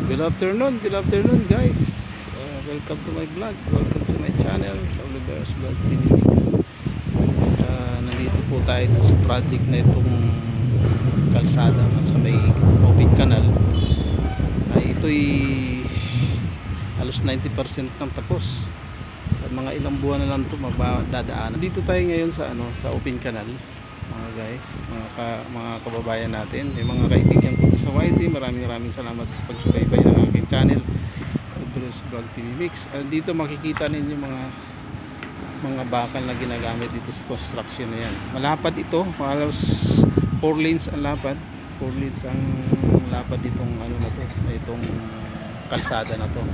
Good afternoon guys. Welcome to my vlog. Welcome to my channel, Oliver's Vlog TV. Nandito po tayo sa project na itong kalsada sa may Open Canal. Ito'y halos 90% ng tapos. At mga ilang buwan na lang ito magdadaan. Dito tayo ngayon sa Open Canal. Mga guys, mga kababayan natin, may mga kaibigan ko sa YT, maraming salamat sa pagsubaybay ng aking channel, Oliver's Vlog TV Mix. Dito makikita ninyo mga bakal na ginagamit dito sa construction na yan. Malapad ito, halos 4 lanes ang lapad, 4 lanes ang lapad ditong itong kalsada na to.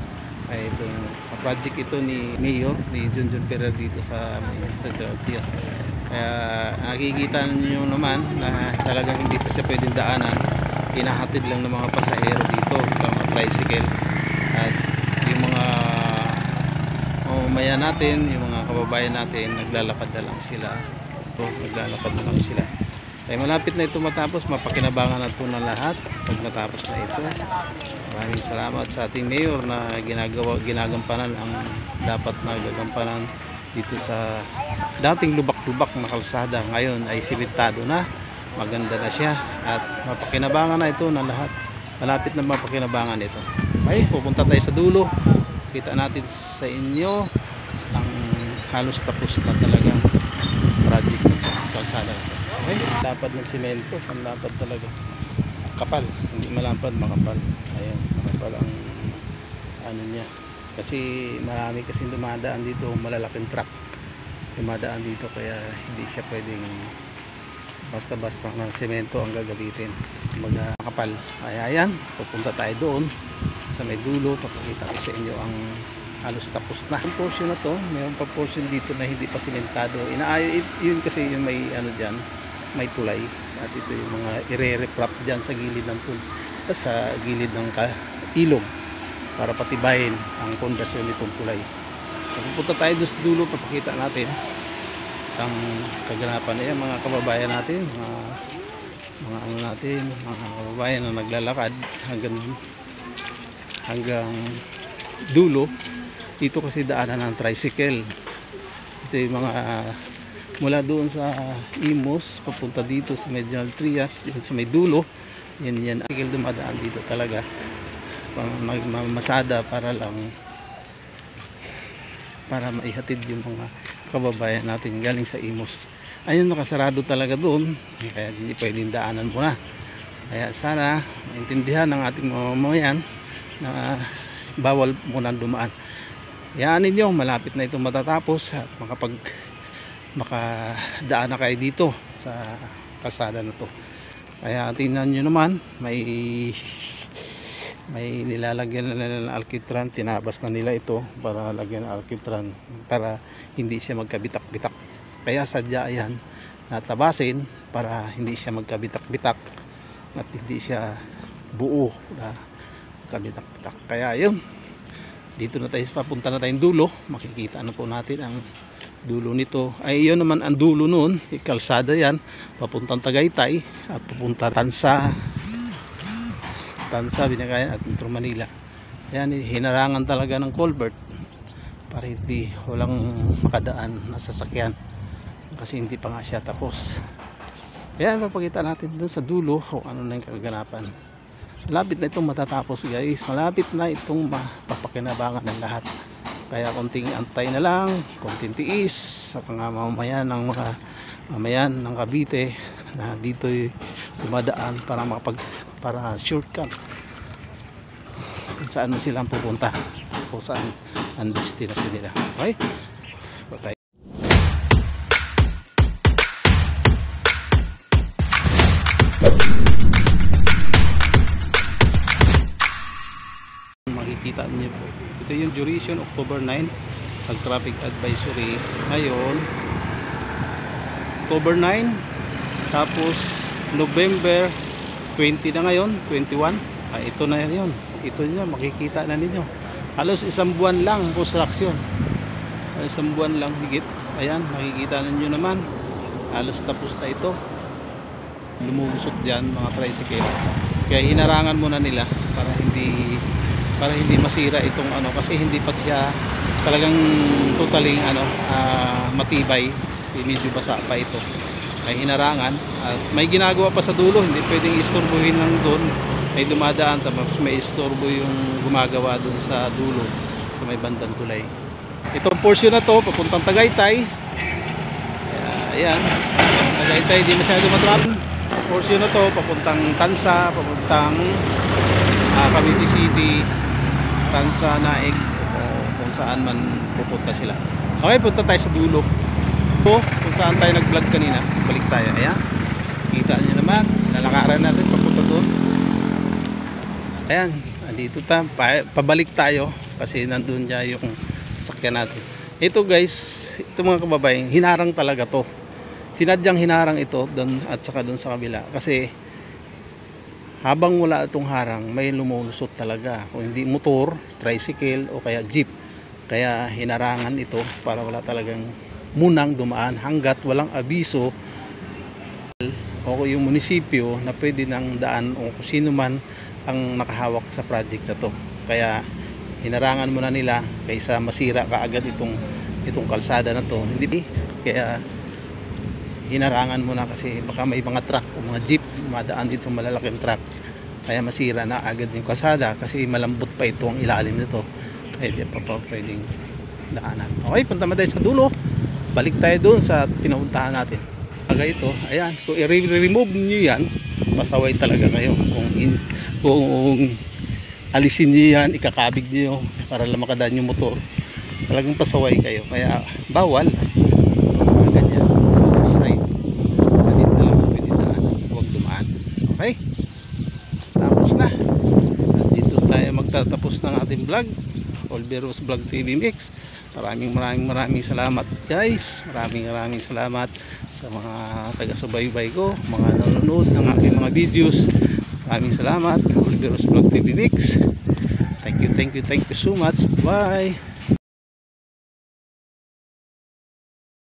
Itong project ito ni Mayor, ni Junjun Ferrer dito sa Tias. Kaya nakikita niyo naman na talagang hindi pa siya pwedeng daanan. Hinahatid lang ng mga pasahero dito sa mga tricycle. At yung mga mamamayan natin, yung mga kababayan natin, naglalakad na lang sila. Kaya malapit na ito matapos, mapakinabangan na ito ng lahat pag natapos na ito. Maraming salamat sa ating mayor na ginagampanan ang dapat na gagampanan dito sa dating lubak-lubak na kalsada. Ngayon ay simentado na, maganda na siya at mapakinabangan na ito ng lahat. Malapit na mapakinabangan ito. Okay, pupunta tayo sa dulo. Kita natin sa inyo ang halos tapos na talagang project na ito, kalsada na ito. Okay, lapad ng simento, ang lapad talaga, kapal, hindi malapad, makapal. Ayan, makapal ang niya. Kasi marami kasing dumadaan dito, malalaking truck dumadaan dito, kaya hindi siya pwedeng basta-basta ng semento ang gagamitin, magkakapal. Ayan, pupunta tayo doon sa may dulo, papakita ko sa inyo ang halos tapos na yung portion na to. Mayroon pa portion dito na hindi pa sementado, yun kasi yung may dyan, may tulay, at ito yung mga ire-reprop dyan sa gilid ng sa gilid ng ilog para patibayin ang pundasyon nitong tulay. Pupunta tayo doon sa dulo, papakita natin ang kaganapan na yan, mga kababayan natin, mga kababayan na naglalakad hanggang dulo. Dito kasi daanan ng tricycle. Ito yung mga mula doon sa Imus papunta dito sa Medial Trias, sa may dulo, yan tricycle dumadaan dito talaga, masada para maihatid yung mga kababayan natin galing sa Imus. Ayun, nakasarado talaga doon, kaya hindi pwedeng daanan muna. Kaya sana maintindihan ng ating mamamayan na bawal muna dumaan. Yan ninyo, malapit na itong matatapos at makadaan na kayo dito sa kalsada na to. Kaya tingnan nyo naman, may nilalagyan na nila ng alkitran, tinabas na nila ito para lagyan ng alkitran para hindi siya magkabitak-bitak. Kaya sadya yan natabasin para hindi siya magkabitak-bitak at hindi siya buo na magkabitak-bitak. Kaya yun, dito na tayo, papunta na tayong dulo, makikita na po natin ang dulo nito. Ay yun naman ang dulo noon, kalsada yan papuntang Tagaytay at papunta Tansa, Binagayan at Metro Manila. Yan, hinarangan talaga ng culvert para hindi walang makadaan na sasakyan kasi hindi pa nga siya tapos. Yan, papakita natin dun sa dulo kung ano na yung kaganapan. Malapit na itong matatapos guys, malapit na itong mapapakinabangan ng lahat. Kaya konting antay na lang, konting tiis sa mga mamamayan ng Cavite na dito dumadaan para shortcut saan silang pupunta, kung saan ang destination nila. Okay, patay. Makikita niyo po, ito yung duration, October 9 ang traffic advisory ngayon, October 9, tapos November 20 na ngayon, 21. Ito na yun, ito niya, makikita na ninyo halos isang buwan lang construction, isang buwan lang higit. Ayan, makikita ninyo naman halos tapos na ito. Lumulusot dyan mga tricycle, kaya hinarangan muna nila para hindi para hindi masira itong ano, kasi hindi pa siya talagang totally matibay, medyo basa pa ito. May hinarangan at may ginagawa pa sa dulo, hindi pwedeng istorbohin lang doon, may dumadaan tapos may istorbo yung gumagawa doon sa dulo sa may bandang tulay. Itong portion na to papuntang Tagaytay, ayan, Tagaytay di masyado matrapin. Portion na to papuntang Tansa, papuntang Cavite City, Tansa, Naik, o kung saan man pupunta sila. Okay, punta tayo sa dulo kung saan tayo nag vlog kanina. Balik tayo, ayan, kita nyo naman, lalakaran natin papunta doon. Ayan, andito tayo, pabalik tayo kasi nandun dyan yung sasakyan natin. Ito guys, ito mga kababayan, hinarang talaga to, sinadyang hinarang ito doon at saka doon sa kabila, kasi habang wala itong harang may lumulusot talaga, kung hindi motor, tricycle o kaya jeep. Kaya hinarangan ito para wala talagang munang dumaan hanggat walang abiso o yung munisipyo na pwede nang daan o kung sino man ang nakahawak sa project na to. Kaya hinarangan muna nila kaysa masira kaagad itong kalsada na to. Hindi, kaya hinarangan muna kasi baka may mga truck o mga jeep madaan dito, malalaking truck, kaya masira na agad yung kalsada kasi malambot pa ito ang ilalim nito, kaya di pa pwedeng daanan. Okay, punta tayo sa dulo, balik tayo doon sa pinuntahan natin. Aga ito, ayan, kung i-remove nyo yan, pasaway talaga kayo. Kung alisin nyo yan, ikakabig nyo para lang makadaan yung motor, talagang pasaway kayo. Kaya bawal ganyan side, dito lang pwede daan, huwag dumaan. Okay, tapos na, dito tayo magtatapos ng ating vlog, Olveros Vlog TV Mix. Maraming salamat guys, maraming salamat sa mga taga-subaybay ko, mga nanonood ng aking mga videos. Maraming salamat, Olveros Vlog TV Mix. Thank you so much. Bye.